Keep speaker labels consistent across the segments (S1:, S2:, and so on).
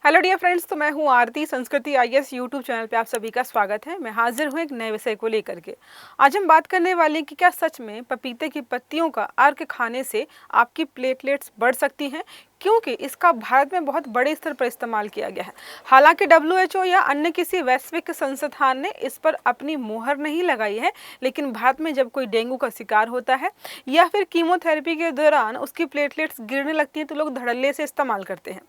S1: Hello dear friends, तो मैं हूं आरती। संस्कृति आईएएस यूट्यूब चैनल पे आप सभी का स्वागत है। मैं हाजिर हूं एक नए विषय को लेकर के। आज हम बात करने वाले हैं कि क्या सच में पपीते की पत्तियों का अर्क खाने से आपकी प्लेटलेट्स बढ़ सकती हैं, क्योंकि इसका भारत में बहुत बड़े स्तर पर इस्तेमाल किया गया है। हालांकि WHO या अन्य किसी वैश्विक संस्थान ने इस पर अपनी मोहर नहीं लगाई है, लेकिन भारत में जब कोई डेंगू का शिकार होता है या फिर कीमोथेरेपी के दौरान उसकी प्लेटलेट्स गिरने लगती हैं तो लोग धड़ल्ले से इस्तेमाल करते हैं।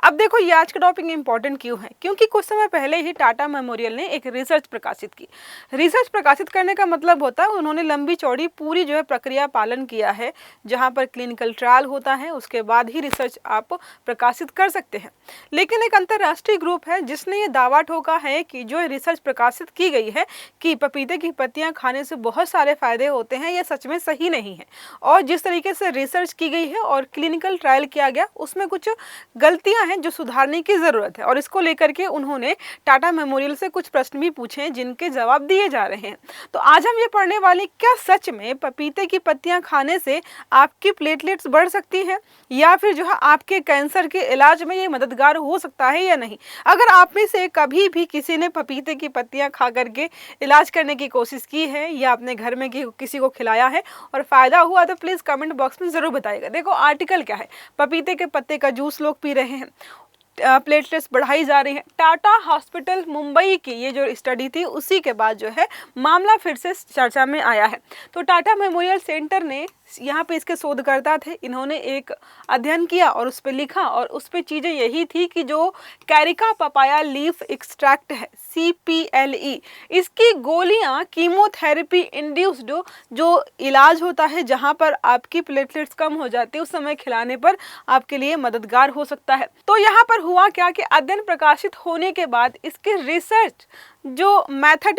S1: अब देखो, ये आज का टॉपिक इंपॉर्टेंट क्यों है, क्योंकि कुछ समय पहले ही टाटा मेमोरियल ने एक रिसर्च प्रकाशित की। रिसर्च प्रकाशित करने का मतलब होता है उन्होंने लंबी चौड़ी पूरी प्रक्रिया पालन किया है, जहां पर क्लिनिकल ट्रायल होता है, उसके बाद ही रिसर्च आप प्रकाशित कर सकते हैं। लेकिन एक अंतर्राष्ट्रीय ग्रुप है जिसने ये दावा ठोका है कि जो रिसर्च प्रकाशित की गई है कि पपीते की पत्तियां खाने से बहुत सारे फायदे होते हैं, ये सच में सही नहीं है। और जिस तरीके से रिसर्च की गई है और क्लिनिकल ट्रायल किया गया, उसमें कुछ गलतियां हैं जो सुधारने की जरूरत है। और इसको लेकर के उन्होंने टाटा मेमोरियल से कुछ प्रश्न भी पूछे हैं जिनके जवाब दिए जा रहे हैं। तो आज हम ये पढ़ने वाले, क्या सच में पपीते की पत्तियां खाने से आपकी प्लेटलेट्स बढ़ सकती हैं, या फिर आपके कैंसर के इलाज में ये मददगार हो सकता है या नहीं। अगर आप में से कभी भी किसी ने पपीते की पत्तियां खा करके इलाज करने की कोशिश की है या अपने घर में किसी को खिलाया है और फायदा हुआ, तो प्लीज कमेंट बॉक्स में जरूर बताइएगा। देखो, आर्टिकल क्या है, पपीते के पत्ते का जूस लोग पी रहे हैं, प्लेटलेट्स बढ़ाई जा रही है। टाटा हॉस्पिटल मुंबई की ये जो स्टडी थी, उसी के बाद मामला फिर से चर्चा में आया है। तो टाटा मेमोरियल सेंटर ने, यहाँ पे इसके शोधकर्ता थे, इन्होंने एक अध्ययन किया और उस पर लिखा, और उस पर चीज़ें यही थी कि जो कैरिका पपाया लीफ एक्सट्रैक्ट है, CPLE, इसकी गोलियां कीमोथेरेपी इंड्यूस्ड जो इलाज होता है जहां पर आपकी प्लेटलेट्स कम हो जाती है, उस समय खिलाने पर आपके लिए मददगार हो सकता है। तो यहाँ पर हुआ क्या कि अध्ययन प्रकाशित होने के बाद इसके रिसर्च जो मेथड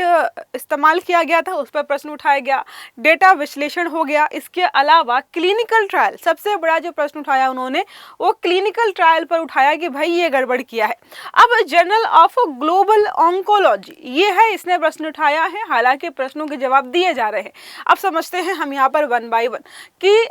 S1: इस्तेमाल किया गया था उस पर प्रश्न उठाया गया, डेटा विश्लेषण हो गया। इसके अलावा क्लिनिकल ट्रायल, सबसे बड़ा जो प्रश्न उठाया उन्होंने वो क्लिनिकल ट्रायल पर उठाया कि भाई ये गड़बड़ किया है। अब जर्नल ऑफ ग्लोबल ऑन्कोलॉजी ये है, इसने प्रश्न उठाया है। हालांकि प्रश्नों के जवाब दिए जा रहे हैं। अब समझते हैं हम यहाँ पर वन बाय वन कि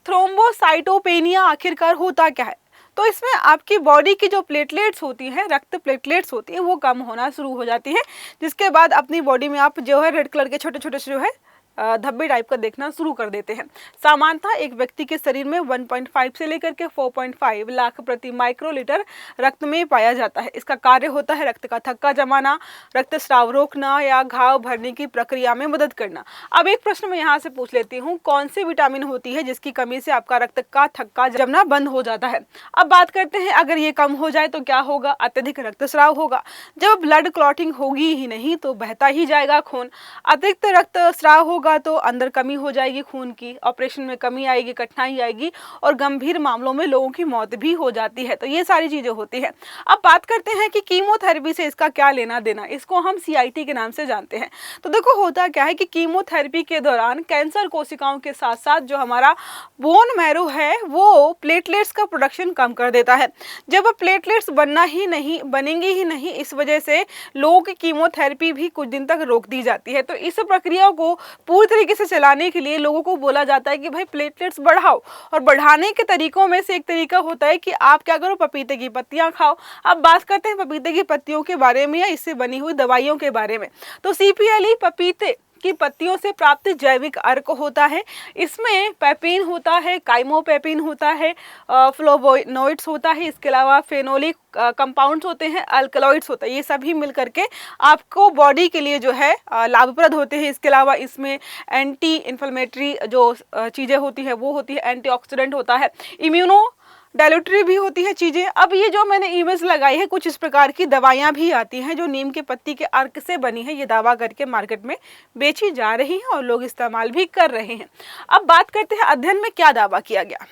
S1: थ्रोम्बोसाइटोपेनिया आखिरकार होता क्या है। तो इसमें आपकी बॉडी की जो प्लेटलेट्स होती हैं, रक्त प्लेटलेट्स होती हैं, वो कम होना शुरू हो जाती है, जिसके बाद अपनी बॉडी में आप रेड कलर के छोटे छोटे धब्बे टाइप का देखना शुरू कर देते हैं। सामान्यतः एक व्यक्ति के शरीर में 1.5 से लेकर के 4.5 लाख प्रति माइक्रोलीटर रक्त में पाया जाता है। इसका कार्य होता है रक्त का थक्का जमाना, रक्तस्राव रोकना या घाव भरने की प्रक्रिया में मदद करना। अब एक प्रश्न मैं यहाँ से पूछ लेती हूँ, कौन सी विटामिन होती है जिसकी कमी से आपका रक्त का थक्का जमना बंद हो जाता है। अब बात करते हैं, अगर ये कम हो जाए तो क्या होगा, अत्यधिक रक्तस्राव होगा। जब ब्लड क्लॉटिंग होगी ही नहीं तो बहता ही जाएगा खून। अतिरिक्त रक्तस्राव होगा तो अंदर कमी हो जाएगी खून की, ऑपरेशन में कमी आएगी, कठिनाई आएगी, और गंभीर मामलों में लोगों की मौत भी हो जाती है। तो ये सारी चीजें होती है। अब बात करते हैं कि कीमोथेरेपी से इसका क्या लेना देना, इसको हम CIT के नाम से जानते हैं। तो देखो, होता क्या है कि कीमोथेरेपी के दौरान कैंसर कोशिकाओं के साथ साथ जो हमारा बोन मैरो है वो प्लेटलेट्स का प्रोडक्शन कम कर देता है। जब प्लेटलेट्स बनेंगी ही नहीं, इस वजह से लोगों की कीमोथेरेपी भी कुछ दिन तक रोक दी जाती है। तो इस प्रक्रिया को पूरी तरीके से चलाने के लिए लोगों को बोला जाता है कि भाई प्लेटलेट्स बढ़ाओ, और बढ़ाने के तरीकों में से एक तरीका होता है कि आप क्या करो, पपीते की पत्तियां खाओ। अब बात करते हैं पपीते की पत्तियों के बारे में या इससे बनी हुई दवाइयों के बारे में। तो CPLE पपीते की पत्तियों से प्राप्त जैविक अर्क होता है। इसमें पेपिन होता है, काइमोपेपिन होता है, फ्लोवोनोइड्स होता है, इसके अलावा फेनोलिक कंपाउंड्स होते हैं, अल्कलॉइड्स होता है। ये सभी मिल करके आपको बॉडी के लिए लाभप्रद होते हैं। इसके अलावा इसमें एंटी इन्फ्लेमेटरी जो चीज़ें होती है वो होती है, एंटीऑक्सीडेंट होता है, इम्यूनो डायलूटरी भी होती है चीज़ें। अब ये जो मैंने इमेज लगाई है, कुछ इस प्रकार की दवाइयाँ भी आती हैं जो नीम के पत्ती के अर्क से बनी है, ये दावा करके मार्केट में बेची जा रही हैं और लोग इस्तेमाल भी कर रहे हैं। अब बात करते हैं अध्ययन में क्या दावा किया गया।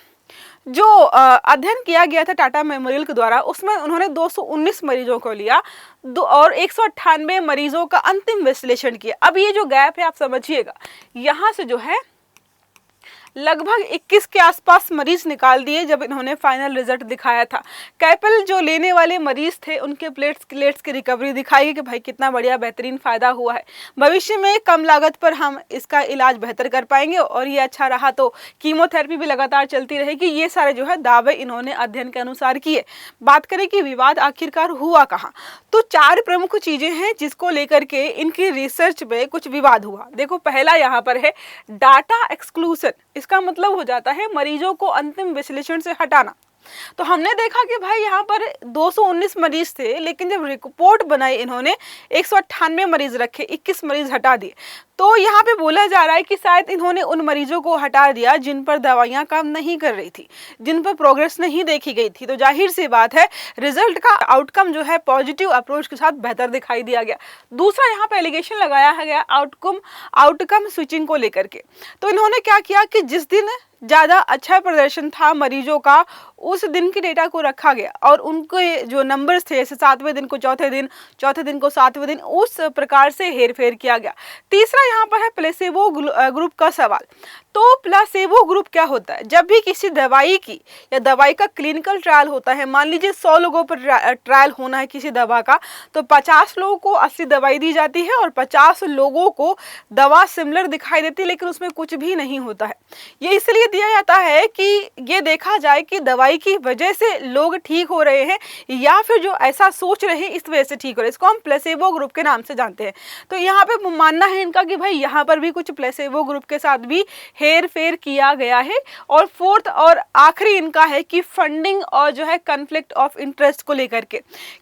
S1: जो अध्ययन किया गया था टाटा मेमोरियल के द्वारा, उसमें उन्होंने 219 मरीजों को लिया और 198 मरीजों का अंतिम विश्लेषण किया। अब ये जो गैप है आप समझिएगा, यहाँ से लगभग 21 के आसपास मरीज निकाल दिए जब इन्होंने फाइनल रिजल्ट दिखाया था। कैपल जो लेने वाले मरीज थे उनके प्लेट्स की रिकवरी दिखाई कि भाई कितना बढ़िया बेहतरीन फायदा हुआ है, भविष्य में कम लागत पर हम इसका इलाज बेहतर कर पाएंगे और ये अच्छा रहा तो कीमोथेरेपी भी लगातार चलती रहेगी। ये सारे जो है दावे इन्होंने अध्ययन के अनुसार किए। बात करें कि विवाद आखिरकार हुआ कहाँ, तो 4 प्रमुख चीजें हैं जिसको लेकर के इनकी रिसर्च में कुछ विवाद हुआ। देखो, पहला यहाँ पर है डाटा एक्सक्लूजन। इसका मतलब हो जाता है मरीजों को अंतिम विश्लेषण से हटाना। तो हमने देखा कि भाई यहाँ पर 219 मरीज थे, लेकिन जब रिपोर्ट बनाई इन्होंने 198 मरीज रखे, 21 मरीज हटा दिए। तो यहाँ पे बोला जा रहा है कि शायद इन्होंने उन मरीजों को हटा दिया जिन पर दवाइयाँ काम नहीं कर रही थी, जिन पर प्रोग्रेस नहीं देखी गई थी। तो जाहिर सी बात है रिजल्ट का आउटकम जो है पॉजिटिव अप्रोच के साथ बेहतर दिखाई दिया गया। दूसरा यहाँ पे एलिगेशन लगाया गया आउटकम स्विचिंग को लेकर के। तो इन्होंने क्या किया कि जिस दिन ज़्यादा अच्छा प्रदर्शन था मरीजों का, उस दिन की डेटा को रखा गया और उनके जो नंबर्स थे, जैसे 7वें दिन को चौथे दिन को 7वें दिन, उस प्रकार से हेरफेर किया गया। तीसरा यहाँ पर है प्लेसेबो ग्रुप का सवाल। तो प्लेसेबो ग्रुप क्या होता है? जब भी किसी दवाई की या दवाई का क्लिनिकल ट्रायल होता है, मान लीजिए 100 लोगों पर ट्रायल होना है किसी दवा का, तो 50 लोगों को असली दवाई दी जाती है और 50 लोगों को दवा सिमिलर दिखाई देती है लेकिन उसमें कुछ भी नहीं होता है। ये इसलिए दिया जाता है कि ये देखा जाए कि दवाई की वजह से लोग ठीक हो रहे हैं या फिर जो ऐसा सोच रहे हैं इस वजह से ठीक हो रहे हैं। इसको हम प्लेसेबो ग्रुप के नाम से जानते हैं। तो यहाँ पे मानना है इनका कि भाई यहाँ पर भी कुछ प्लेसेबो ग्रुप के साथ भी हेर फेर किया गया है। और फोर्थ और आखिरी इनका है कि फंडिंग और जो है कन्फ्लिक्ट ऑफ इंटरेस्ट को लेकर के,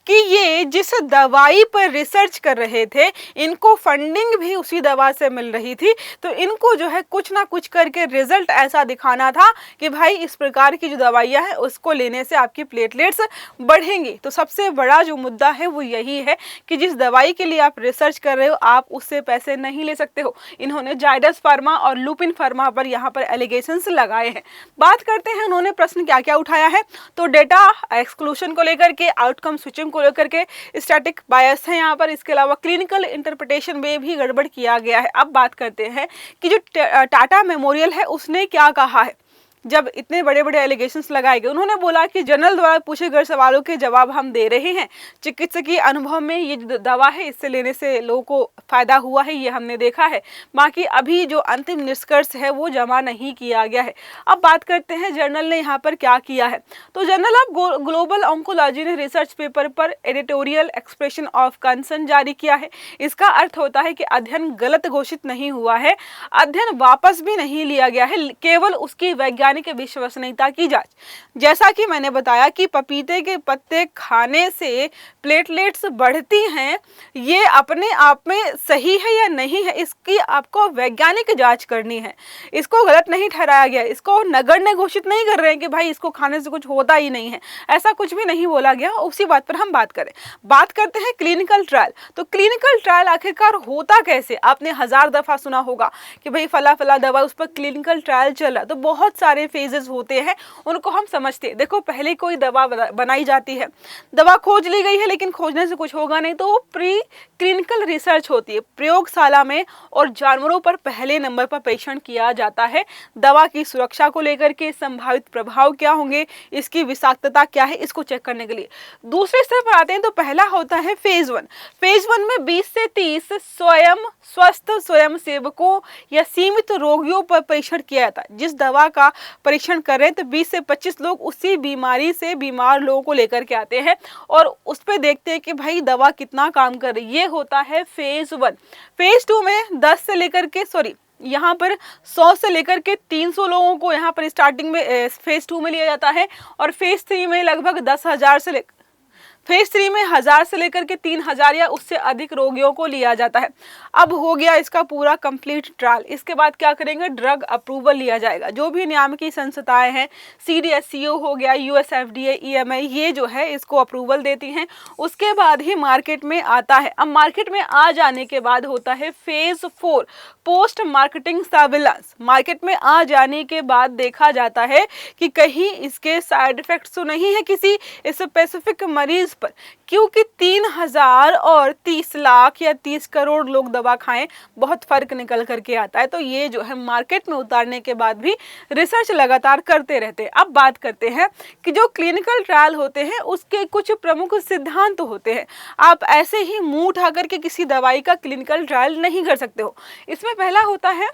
S1: कि ये जिस दवाई पर रिसर्च कर रहे थे इनको फंडिंग भी उसी दवा से मिल रही थी। तो इनको जो है कुछ ना कुछ करके रिजल्ट ऐसा दिखाना था कि भाई इस प्रकार की जो दवाइयां है उसको लेने से आपकी प्लेटलेट्स बढ़ेंगी। तो सबसे बड़ा जो मुद्दा है वो यही है कि जिस दवाई के लिए आप रिसर्च कर रहे हो आप उससे पैसे नहीं ले सकते हो। इन्होंने जायडस फार्मा और लुपिन फार्मा पर यहाँ पर एलिगेशंस लगाए हैं। बात करते हैं उन्होंने प्रश्न क्या क्या उठाया है। तो डेटा एक्सक्लूशन को लेकर के, आउटकम स्विचिंग को लेकर के, स्टैटिक बायस है यहाँ पर, इसके अलावा क्लिनिकल इंटरप्रिटेशन में भी गड़बड़ किया गया है। अब बात करते हैं कि जो टाटा मेमोरियल है उसने क्या कहा है जब इतने बड़े बड़े एलिगेशंस लगाए गए। उन्होंने बोला कि जर्नल द्वारा पूछे गए सवालों के जवाब हम दे रहे हैं। चिकित्सकीय अनुभव में ये जो दवा है इससे लेने से लोगों को फायदा हुआ है, ये हमने देखा है। बाकी अभी जो अंतिम निष्कर्ष है वो जमा नहीं किया गया है। अब बात करते हैं जर्नल ने यहाँ पर क्या किया है। तो जर्नल ऑफ ग्लोबल ऑन्कोलॉजी ने रिसर्च पेपर पर एडिटोरियल एक्सप्रेशन ऑफ कंसर्न जारी किया है। इसका अर्थ होता है कि अध्ययन गलत घोषित नहीं हुआ है, अध्ययन वापस भी नहीं लिया गया है, केवल उसकी वैज्ञानिक के विश्वसनीयता की जांच। जैसा कि मैंने बताया कि पपीते के पत्ते खाने से प्लेटलेट्स बढ़ती हैं, ये अपने आप में सही है या नहीं है इसकी आपको वैज्ञानिक जांच करनी है। इसको गलत नहीं ठहराया गया, इसको नगण्य घोषित नहीं कर रहे हैं कि भाई इसको खाने से कुछ होता ही नहीं है, ऐसा कुछ भी नहीं बोला गया। उसी बात पर हम बात करते हैं क्लिनिकल ट्रायल। तो क्लिनिकल ट्रायल आखिरकार होता कैसे? आपने 1000 दफा सुना होगा कि भाई फला फला दवा उस पर क्लिनिकल ट्रायल चल रहा। तो बहुत सारे फेजेस होते हैं, उनको हम समझते हैं। देखो, पहले कोई दवा बनाई जाती है, दवा खोज ली गई है लेकिन खोजने से कुछ होगा नहीं, तो वो प्री क्लिनिकल रिसर्च होती है। प्रयोगशाला में और जानवरों पर पहले नंबर पर परीक्षण किया जाता है। दवा की सुरक्षा को लेकर के, संभावित प्रभाव क्या होंगे, इसकी विषाक्तता क्या है, इसको चेक करने के लिए। दूसरे स्तर पर आते हैं तो पहला होता है फेज 1। फेज 1 में 20 से 30 स्वस्थ स्वयं सेवकों या सीमित रोगियों पर परीक्षण किया जाता है। जिस दवा का परीक्षण कर रहे हैं तो 20 से 25 लोग उसी बीमारी से बीमार लोगों को लेकर के आते हैं और उस पर देखते हैं कि भाई दवा कितना काम कर रही है। ये होता है फेज 1। फेज 2 में 10 से लेकर के यहाँ पर 100 से लेकर के 300 लोगों को यहाँ पर स्टार्टिंग में फेज 2 में लिया जाता है और फेज 3 में लगभग 10,000 से फेज 3 में 1000 से लेकर के 3000 या उससे अधिक रोगियों को लिया जाता है। अब हो गया इसका पूरा कंप्लीट ट्रायल। इसके बाद क्या करेंगे? ड्रग अप्रूवल लिया जाएगा। जो भी नियामकीय संस्थाएं हैं, CDSCO हो गया, US FDA, EMA, ये जो है इसको अप्रूवल देती हैं। उसके बाद ही मार्केट में आता है। अब मार्केट में आ जाने के बाद होता है phase 4, post marketing surveillance. Market में आ जाने के बाद देखा जाता है कि कहीं इसके साइड इफेक्ट्स तो नहीं है किसी स्पेसिफिक मरीज बेसिस पर, क्योंकि 3,000 और 30 लाख या 30 करोड़ लोग दवा खाएं, बहुत फर्क निकल करके आता है। तो ये जो है मार्केट में उतारने के बाद भी रिसर्च लगातार करते रहते हैं। अब बात करते हैं कि जो क्लिनिकल ट्रायल होते हैं उसके कुछ प्रमुख सिद्धांत होते हैं। आप ऐसे ही मुंह उठा करके किसी दवाई का क्लिनिकल ट्रायल नहीं कर सकते हो। इसमें पहला होता है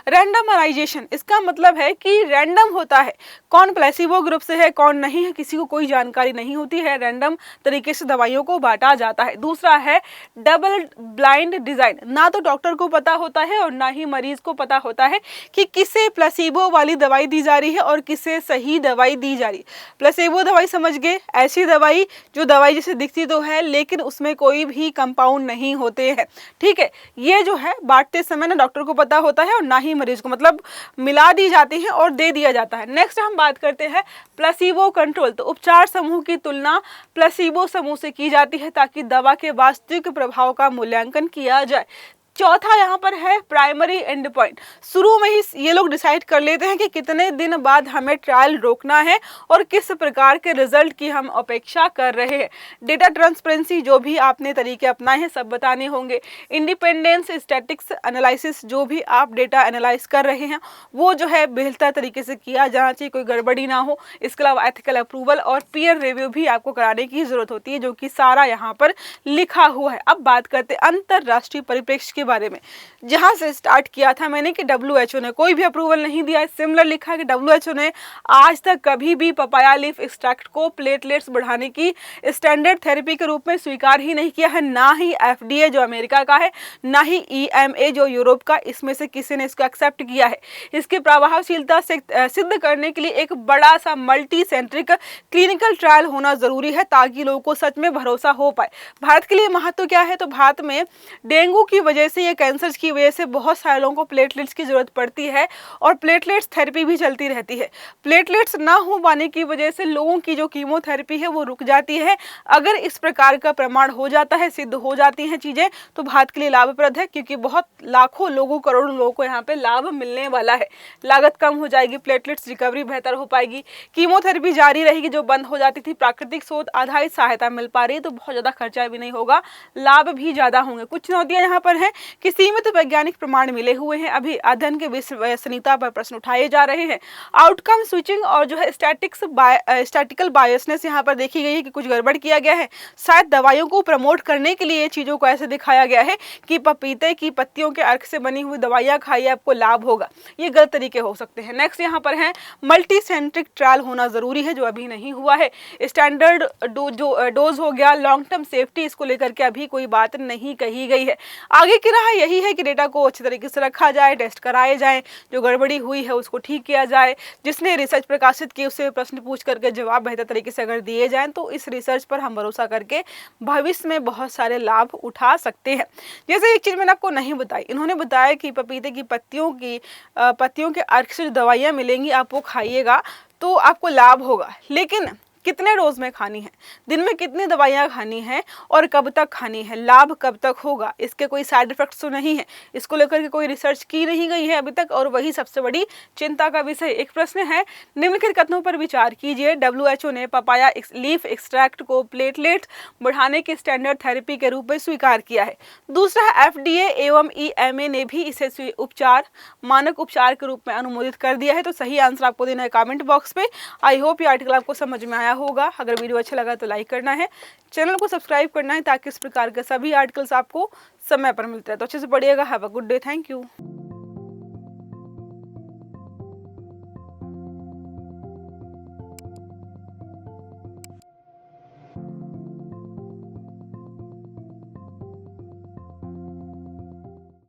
S1: रैंडमराइजेशन। इसका मतलब है कि रैंडम होता है, कौन प्लेसिबो ग्रुप से है कौन नहीं है किसी को कोई जानकारी नहीं होती है, रैंडम तरीके से दवाइयों को बांटा जाता है। दूसरा है डबल ब्लाइंड डिजाइन, ना तो डॉक्टर को पता होता है और ना ही मरीज को पता होता है कि किसे प्लेसिबो वाली दवाई दी जा रही है और किसे सही दवाई दी जा रही है। प्लेसिबो दवाई समझ गए, ऐसी दवाई जो दवाई जैसे दिखती तो है लेकिन उसमें कोई भी कंपाउंड नहीं होते हैं, ठीक है। ये जो है बांटते समय ना डॉक्टर को पता होता है और ना ही मरीज को, मतलब मिला दी जाती है और दे दिया जाता है। नेक्स्ट हम बात करते हैं प्लेसिबो कंट्रोल। तो उपचार समूह की तुलना प्लेसिबो समूह से की जाती है ताकि दवा के वास्तविक प्रभाव का मूल्यांकन किया जाए। चौथा यहाँ पर है प्राइमरी एंड पॉइंट। शुरू में ही ये लोग डिसाइड कर लेते हैं कि कितने दिन बाद हमें ट्रायल रोकना है और किस प्रकार के रिजल्ट की हम अपेक्षा कर रहे हैं। डेटा ट्रांसपेरेंसी, जो भी आपने तरीके अपनाए हैं सब बताने होंगे। इंडिपेंडेंस स्टैटिक्स एनालिसिस, जो भी आप डेटा एनालाइज कर रहे हैं वो जो है बेहतर तरीके से किया जाना चाहिए, कोई गड़बड़ी ना हो। इसके अलावा एथिकल अप्रूवल और पीयर रिव्यू भी आपको कराने की जरूरत होती है, जो कि सारा यहाँ पर लिखा हुआ है। अब बात करते हैं अंतरराष्ट्रीय परिप्रेक्ष्य के बारे में, जहां से स्टार्ट किया था मैंने कि WHO ने कोई भी अप्रूवल नहीं दिया है। सिमिलर लिखा है कि WHO ने आज तक कभी भी पपाया लीफ एक्सट्रैक्ट को प्लेटलेट्स बढ़ाने की स्टैंडर्ड थेरेपी के रूप में स्वीकार ही नहीं किया है, ना ही FDA जो अमेरिका का है, ना ही EMA जो यूरोप का, इसमें से किसी ने इसको एक्सेप्ट किया है। इसकी प्रभावशीलता से सिद्ध करने के लिए एक बड़ा सा मल्टी सेंट्रिक क्लिनिकल ट्रायल होना जरूरी है ताकि लोगों को सच में भरोसा हो पाए। भारत के लिए महत्व क्या है, तो भारत में डेंगू की वजह से, ये कैंसर की वजह से बहुत सारे लोगों को प्लेटलेट्स की जरूरत पड़ती है और प्लेटलेट्स थेरेपी भी चलती रहती है। प्लेटलेट्स ना हो पाने की वजह से लोगों की जो कीमोथेरेपी है वो रुक जाती है। अगर इस प्रकार का प्रमाण हो जाता है, सिद्ध हो जाती हैं चीजें, तो भारत के लिए लाभप्रद है, क्योंकि बहुत लाखों लोगों, करोड़ों लोगों को यहाँ पे लाभ मिलने वाला है। लागत कम हो जाएगी, प्लेटलेट्स रिकवरी बेहतर हो पाएगी, कीमोथेरेपी जारी रहेगी जो बंद हो जाती थी, प्राकृतिक स्रोत आधारित सहायता मिल पा रही है, तो बहुत ज्यादा खर्चा भी नहीं होगा, लाभ भी ज्यादा होंगे। कुछ चुनौतियां यहाँ पर है कि सीमित वैज्ञानिक प्रमाण मिले हुए हैं, अभी अध्ययन के विश्वसनीयता पर प्रश्न उठाए जा रहे हैं। आउटकम स्विचिंग और जो है स्टैटिकल बायसनेस यहाँ पर देखी गई है कि कुछ गड़बड़ किया गया है। शायद दवाइयों को प्रमोट करने के लिए चीजों को ऐसे दिखाया गया है कि पपीते की पत्तियों के अर्क से बनी हुई दवाइयां खाइए आपको लाभ होगा, ये गलत तरीके हो सकते हैं। नेक्स्ट यहाँ पर है मल्टी सेंट्रिक ट्रायल होना जरूरी है, जो अभी नहीं हुआ है। स्टैंडर्ड डोज हो गया, लॉन्ग टर्म सेफ्टी, इसको लेकर के अभी कोई बात नहीं कही गई है। आगे की राह यही है कि डेटा को अच्छी तरीके से रखा जाए, टेस्ट कराए जाए, जो गड़बड़ी हुई है उसको ठीक किया जाए, जिसने रिसर्च प्रकाशित की उससे प्रश्न पूछ करके जवाब बेहतर तरीके से अगर दिए जाएं तो इस रिसर्च पर हम भरोसा करके भविष्य में बहुत सारे लाभ उठा सकते हैं। जैसे एक चीज मैंने आपको नहीं बताई, इन्होंने बताया कि पपीते की पत्तियों के अर्क से जो दवाइयाँ मिलेंगी आप वो खाइएगा तो आपको लाभ होगा, लेकिन कितने डोज में खानी है, दिन में कितनी दवाइयाँ खानी है और कब तक खानी है, लाभ कब तक होगा, इसके कोई साइड इफेक्ट्स तो नहीं है, इसको लेकर के कोई रिसर्च की नहीं गई है अभी तक, और वही सबसे बड़ी चिंता का विषय। एक प्रश्न है, निम्नलिखित कथनों पर विचार कीजिए। WHO ने पपाया लीफ एक्सट्रैक्ट को प्लेटलेट बढ़ाने की स्टैंडर्ड थेरेपी के रूप में स्वीकार किया है। दूसरा है FDA एवं EMA ने भी इसे मानक उपचार के रूप में अनुमोदित कर दिया है। तो सही आंसर आपको देना है कमेंट बॉक्स पे। आई होप ये आर्टिकल आपको समझ में आया होगा। अगर वीडियो अच्छा लगा तो लाइक करना है, चैनल को सब्सक्राइब करना है ताकि इस प्रकार के सभी आर्टिकल्स आपको समय पर मिलते हैं। तो अच्छे से पढ़िएगा। Have a good day. Thank you.